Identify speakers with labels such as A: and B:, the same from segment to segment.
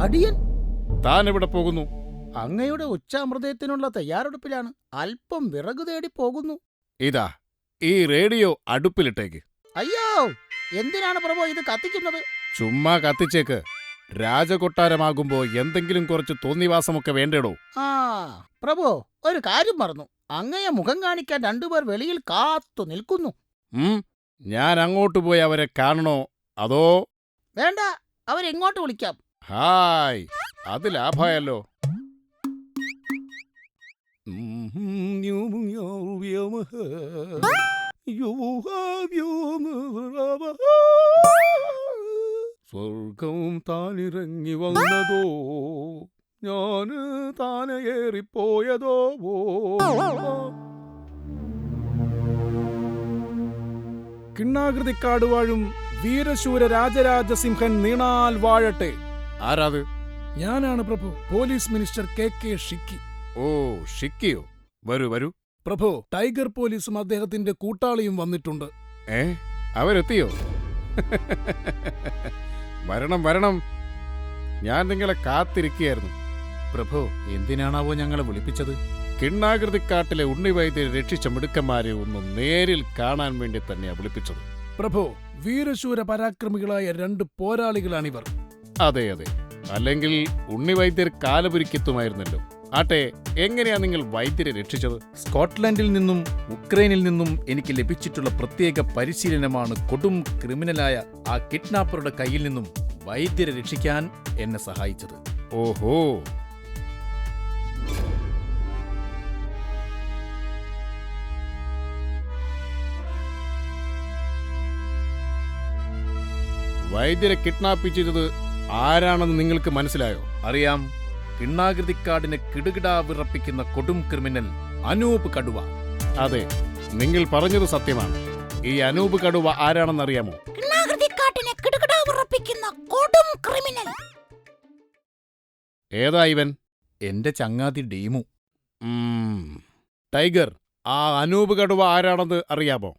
A: അടിയൻ
B: താൻ എവിടെ പോകുന്നു?
A: അങ്ങയുടെ ഉച്ചാമൃതത്തിനുള്ള തയ്യാറെടുപ്പിലാണ്. അല്പം വിറകു തേടി പോകുന്നു.
B: ഇതാ ഈ റേഡിയോ അടുപ്പിലിട്ടേക്ക്.
A: അയ്യോ, എന്തിനാണ് പ്രഭു ഇത് കത്തിക്കുന്നത്?
B: ചുമ്മാ കത്തിച്ചേക്ക്. രാജകൊട്ടാരമാകുമ്പോ എന്തെങ്കിലും കുറച്ച് തോന്നിവാസമൊക്കെ വേണ്ടേടോ.
A: ആ പ്രഭു, ഒരു കാര്യം മറന്നു. അങ്ങയെ മുഖം കാണിക്കാൻ രണ്ടുപേർ വെളിയിൽ കാത്തു നിൽക്കുന്നു.
B: ഞാൻ അങ്ങോട്ട് പോയി അവരെ കാണണോ അതോ?
A: വേണ്ട, അവരെങ്ങോട്ട് വിളിക്കാം.
B: ഹായ്, അത് ലാഭായല്ലോ. സ്വർഗം താനിറങ്ങി വന്നതോ, ഞാന് താനെ ഏറിപ്പോയതോ.
C: കിണ്ണാകൃതിക്കാട് വാഴും വീരശൂര രാജരാജസിംഹൻ നീണാൽ വാഴട്ടെ.
B: ആരാത്?
C: ഞാനാണ് പ്രഭു, പോലീസ് മിനിസ്റ്റർ KK ഷിക്കി.
B: ഓ, ഷിക്കിയോ? വരൂ വരൂ.
C: പ്രഭു, ടൈഗർ പോലീസും അദ്ദേഹത്തിന്റെ കൂട്ടാളിയും വന്നിട്ടുണ്ട്.
B: അവരെത്തിയോ? വരണം വരണം, ഞാൻ നിങ്ങളെ കാത്തിരിക്കുകയായിരുന്നു.
D: പ്രഭു, എന്തിനാണാവോ ഞങ്ങളെ വിളിപ്പിച്ചത്?
B: കിണ്ണാകൃതിക്കാട്ടിലെ ഉണ്ണിവൈദ്യരെ രക്ഷിച്ച മിടുക്കന്മാരെ ഒന്ന് നേരിൽ കാണാൻ വേണ്ടി തന്നെയാ വിളിപ്പിച്ചത്.
C: പ്രഭു, വീരശൂര പരാക്രമികളായ 2 പോരാളികളാണിവർ.
B: അതെ അതെ, അല്ലെങ്കിൽ ഉണ്ണിവൈദ്യർ കാലപുരിക്കെത്തുമായിരുന്നല്ലോ. ആട്ടെ, എങ്ങനെയാ നിങ്ങൾ വൈദ്യരെ രക്ഷിച്ചത്?
D: സ്കോട്ട്ലൻഡിൽ നിന്നും ഉക്രൈനിൽ നിന്നും എനിക്ക് ലഭിച്ചിട്ടുള്ള പ്രത്യേക പരിശീലനമാണ് കൊടും ക്രിമിനലായ ആ കിഡ്നാപ്പറുടെ കയ്യിൽ നിന്നും വൈദ്യരെ രക്ഷിക്കാൻ എന്നെ സഹായിച്ചത്.
B: ഓഹോ, വൈദ്യരെ കിഡ്നാപ്പ് ചെയ്തത് ആരാണെന്ന് നിങ്ങൾക്ക് മനസ്സിലായോ?
D: അറിയാം, കിണ്ണാകൃതിക്കാടിനെ കിടുകിടാ വിറപ്പിക്കുന്ന കൊടും ക്രിമിനൽ അനൂപ് കടുവ.
B: അതെ, നിങ്ങൾ പറഞ്ഞത് സത്യമാണ്. ഈ അനൂപ് കടുവ ആരാണെന്നറിയാമോ?
A: കിണ്ണാകൃതിക്കാട്ടിനെ കിടുകിടാ വിറപ്പിക്കുന്ന കൊടും ക്രിമിനൽ.
B: ഏതാ ഇവൻ?
D: എന്റെ ചങ്ങാതി ഡീമു.
B: ടൈഗർ, ആ അനൂപ് കടുവ ആരാണെന്ന് അറിയാമോ?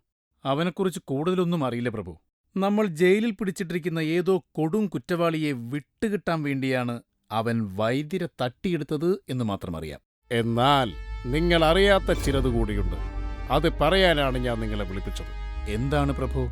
D: അവനെക്കുറിച്ച് കൂടുതലൊന്നും അറിയില്ല പ്രഭു. നമ്മൾ ജയിലിൽ പിടിച്ചിട്ടിരിക്കുന്ന ഏതോ കൊടും കുറ്റവാളിയെ വിട്ടുകിട്ടാൻ വേണ്ടിയാണ് അവൻ വൈദ്യരെ തട്ടിയെടുത്തത് എന്ന് മാത്രം അറിയാം.
B: എന്നാൽ നിങ്ങൾ അറിയാത്ത ചിലത് കൂടിയുണ്ട്. അത് പറയാനാണ് ഞാൻ നിങ്ങളെ വിളിപ്പിച്ചത്.
D: എന്താണ് പ്രഭു?